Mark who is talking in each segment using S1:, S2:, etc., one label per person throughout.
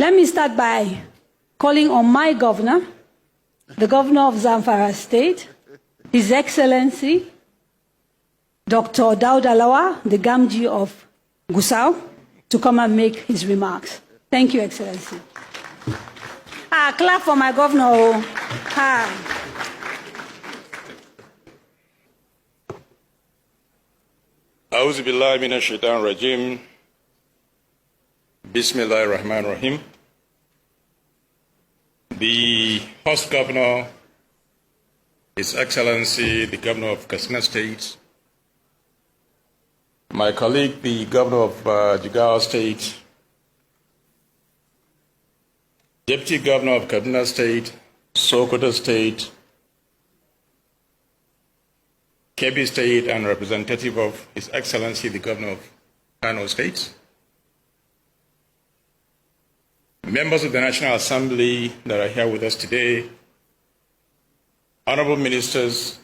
S1: Let me start by calling on my governor, the governor of Zamfara State, His Excellency, Dr. Daudalawa, the Gamji of Gusau, to come and make his remarks. Thank you, Excellency. Clap for my governor.
S2: A'udhu billahi minash shaitanir rajim. Bismillahir Rahmanir Rahim. The host governor, His Excellency, the governor of Katsina State, my colleague, the governor of Jigawa State, deputy governor of Katsina State, Sokoto State, Kebbi State, and representative of His Excellency, the governor of Kano State, members of the National Assembly that are here with us today, honorable ministers,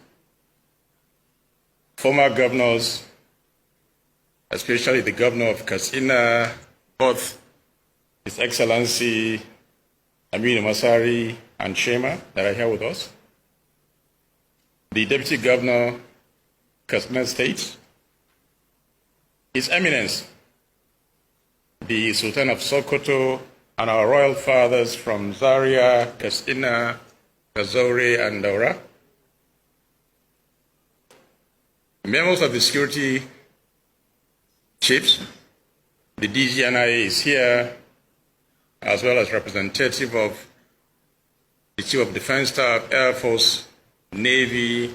S2: former governors, especially the governor of Katsina, both His Excellency Aminu Masari and Shema that are here with us, the deputy governor, Katsina State, His Eminence, the Sultan of Sokoto, and our royal fathers from Zaria, Katsina, Kazore, and Daura, members of the security chiefs, the DGNI is here, as well as representative of the Chief of Defense Staff, Air Force, Navy,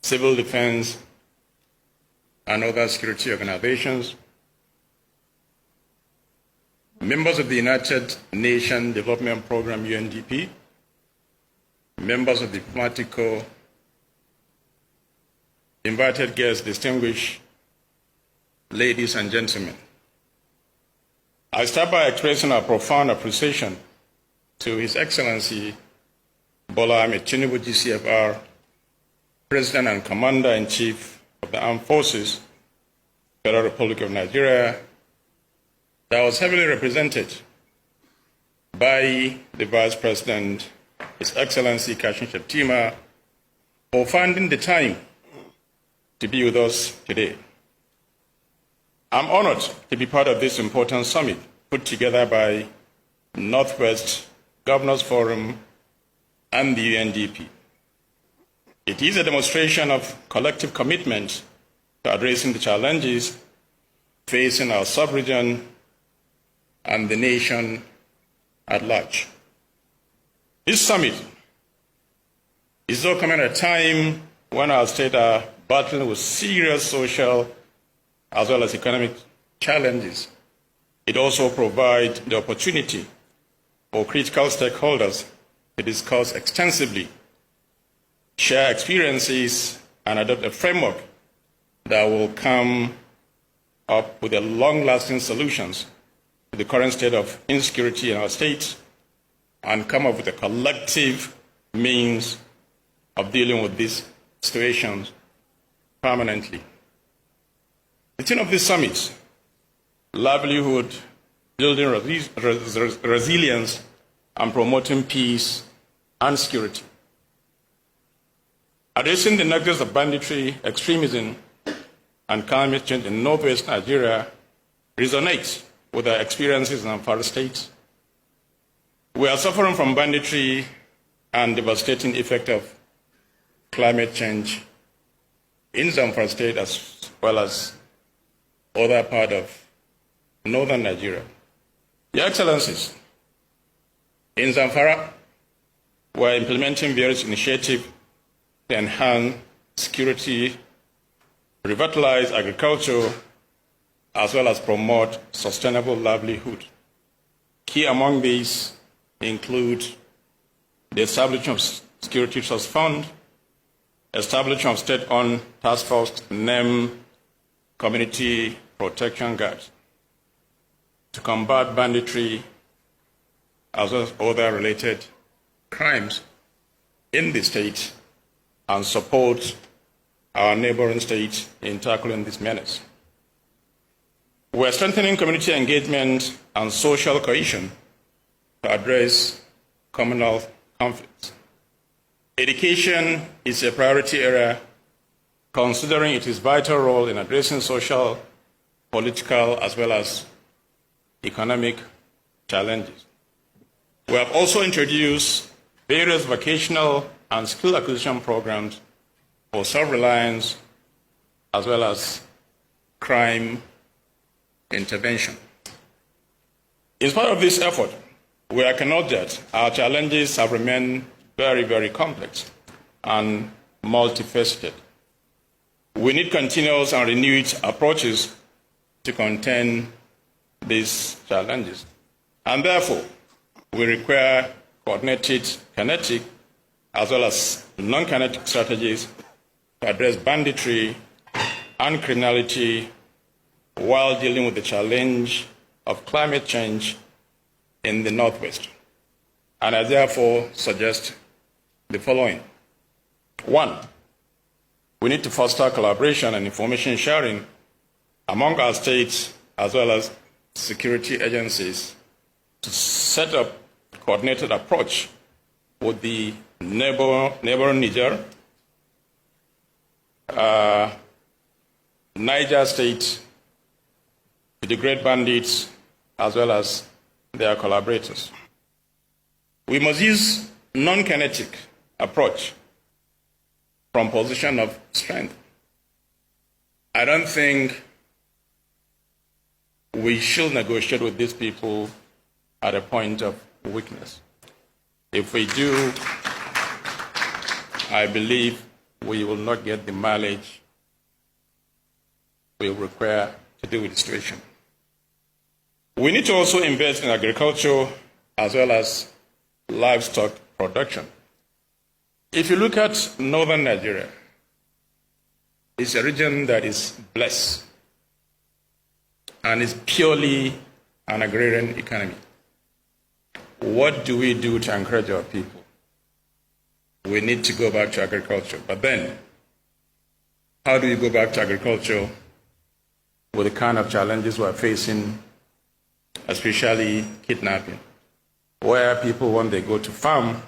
S2: Civil Defense, and other security organizations, members of the United Nations Development Program, UNDP, members of the diplomatic corps, invited guests, distinguished ladies and gentlemen. I start by expressing our profound appreciation to His Excellency Bola Ahmed Tinubu, GCFR, President and Commander-in-Chief of the Armed Forces, Federal Republic of Nigeria, that was heavily represented by the Vice President, His Excellency Kashim Shettima, for finding the time to be with us today. I'm honored to be part of this important summit put together by Northwest Governors Forum and the UNDP. It is a demonstration of collective commitment to addressing the challenges facing our sub-region and the nation at large. This summit is though coming at a time when our state are battling with serious social as well as economic challenges. It also provides the opportunity for critical stakeholders to discuss extensively, share experiences, and adopt a framework that will come up with long-lasting solutions to the current state of insecurity in our state and come up with a collective means of dealing with these situations permanently. The theme of this summit, livelihood, building resilience, and promoting peace and security. Addressing the nexus of banditry, extremism, and climate change in northwest Nigeria resonates with our experiences in Zamfara State. We are suffering from banditry and devastating effect of climate change in Zamfara State as well as other part of northern Nigeria. Your Excellencies, in Zamfara, we are implementing various initiatives to enhance security, revitalize agriculture, as well as promote sustainable livelihood. Key among these include the establishment of Security Trust Fund, establishment of state-owned task force named Community Protection Guard to combat banditry as well as other related crimes in the state and support our neighboring states in tackling this menace. We're strengthening community engagement and social cohesion to address communal conflicts. Education is a priority area, considering its vital role in addressing social, political, as well as economic challenges. We have also introduced various vocational and skill acquisition programs for self-reliance as well as crime intervention. In spite of this effort, we acknowledge that our challenges have remained very, very complex and multifaceted. We need continuous and renewed approaches to contain these challenges. And therefore, we require coordinated kinetic as well as non-kinetic strategies to address banditry and criminality while dealing with the challenge of climate change in the Northwest. And I therefore suggest the following. One, we need to foster collaboration and information sharing among our states as well as security agencies to set up a coordinated approach with the neighbor Niger, Niger State, the Great Bandits, as well as their collaborators. We must use non-kinetic approach from position of strength. I don't think we should negotiate with these people at a point of weakness. If we do, I believe we will not get the mileage we require to deal with the situation. We need to also invest in agriculture as well as livestock production. If you look at northern Nigeria, it's a region that is blessed and is purely an agrarian economy. What do we do to encourage our people? We need to go back to agriculture. But then, how do we go back to agriculture with the kind of challenges we're facing, especially kidnapping, where people, when they go to farm,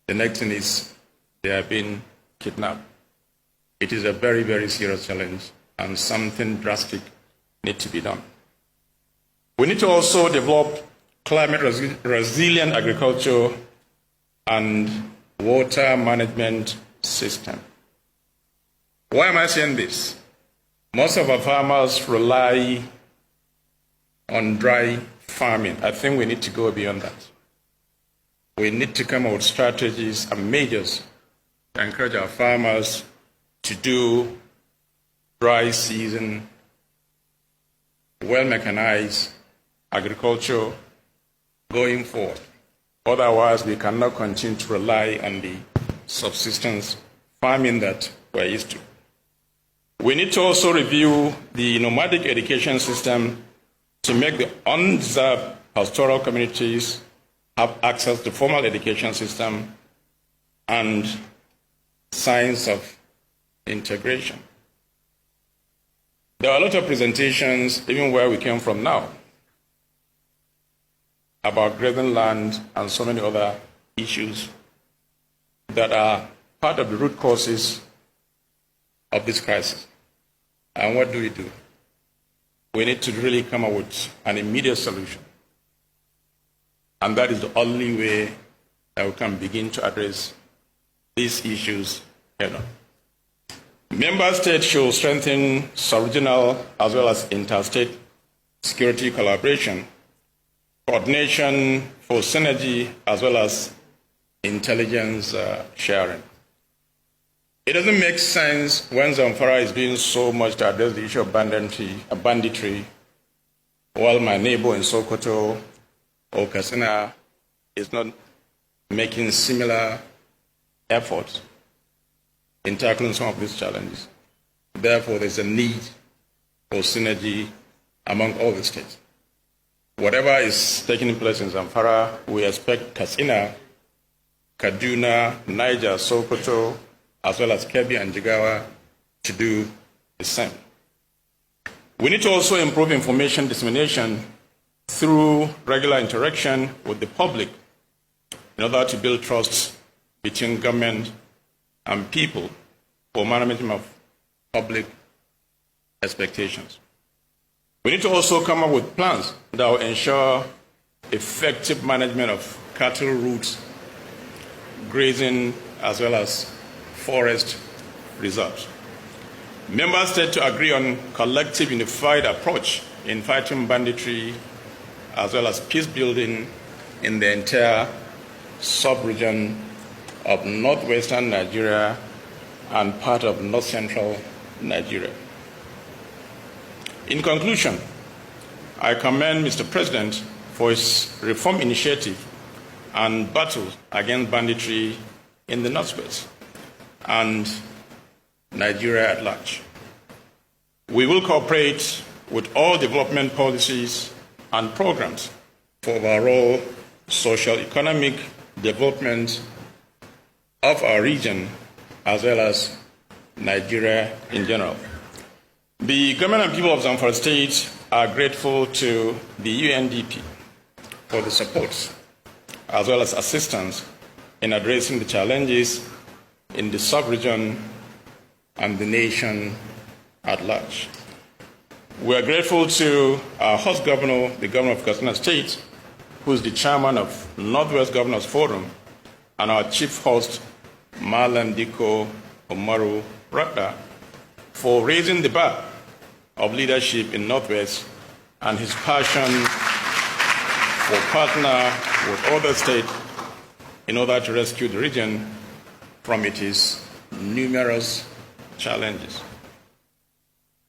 S2: the next thing is they are being kidnapped. It is a very, very serious challenge, and something drastic needs to be done. We need to also develop climate resilient agriculture and water management system. Why am I saying this? Most of our farmers rely on dry farming. I think we need to go beyond that. We need to come up with strategies and measures to encourage our farmers to do dry season, well-mechanized agriculture going forward. Otherwise, we cannot continue to rely on the subsistence farming that we're used to. We need to also review the nomadic education system to make the undeserved pastoral communities have access to formal education system and science of integration. There are a lot of presentations, even where we came from now, about grazing land and so many other issues that are part of the root causes of this crisis. And what do? We need to really come up with an immediate solution. And that is the only way that we can begin to address these issues head on. Member states should strengthen sub-regional as well as interstate security collaboration, coordination for synergy, as well as intelligence sharing. It doesn't make sense when Zamfara is doing so much to address the issue of banditry, while my neighbor in Sokoto or Katsina is not making similar efforts in tackling some of these challenges. Therefore, there's a need for synergy among all the states. Whatever is taking place in Zamfara, we expect Katsina, Kaduna, Niger, Sokoto, as well as Kebbi and Jigawa to do the same. We need to also improve information dissemination through regular interaction with the public in order to build trust between government and people for management of public expectations. We need to also come up with plans that will ensure effective management of cattle routes, grazing, as well as forest reserves. Member states to agree on collective unified approach in fighting banditry as well as peace building in the entire sub-region of northwestern Nigeria and part of north-central Nigeria. In conclusion, I commend Mr. President for his reform initiative and battle against banditry in the northwest and Nigeria at large. We will cooperate with all development policies and programs for overall social-economic development of our region as well as Nigeria in general. The government and people of Zamfara State are grateful to the UNDP for the support as well as assistance in addressing the challenges in the sub-region and the nation at large. We are grateful to our host governor, the governor of Katsina State, who is the chairman of Northwest Governors Forum, and our chief host, Malam Diko Umaru Radda, for raising the bar of leadership in Northwest and his passion for partner with other states in order to rescue the region from its numerous challenges.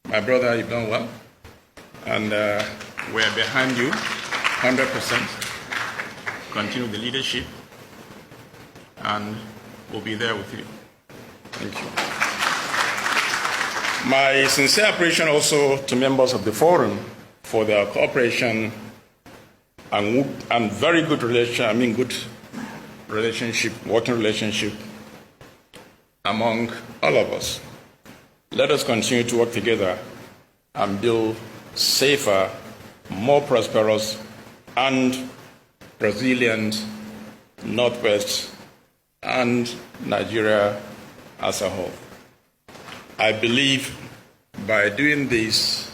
S2: My brother, you've done well, and we're behind you 100%. Continue the leadership, and we'll be there with you. Thank you. My sincere appreciation also to members of the forum for their cooperation and very good working relationship among all of us. Let us continue to work together and build safer, more prosperous, and resilient Northwest and Nigeria as a whole. I believe by doing this,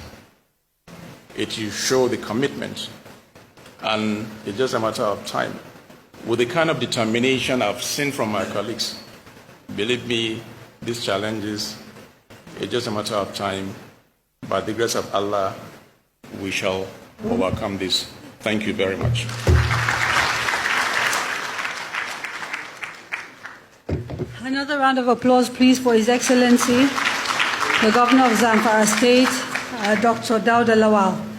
S2: it will show the commitment, and it's just a matter of time. With the kind of determination I've seen from my colleagues, believe me, these challenges, it's just a matter of time. By the grace of Allah, we shall overcome this. Thank you very much.
S1: Another round of applause, please, for His Excellency, the Governor of Zamfara State, Dr. Dawda Lawal.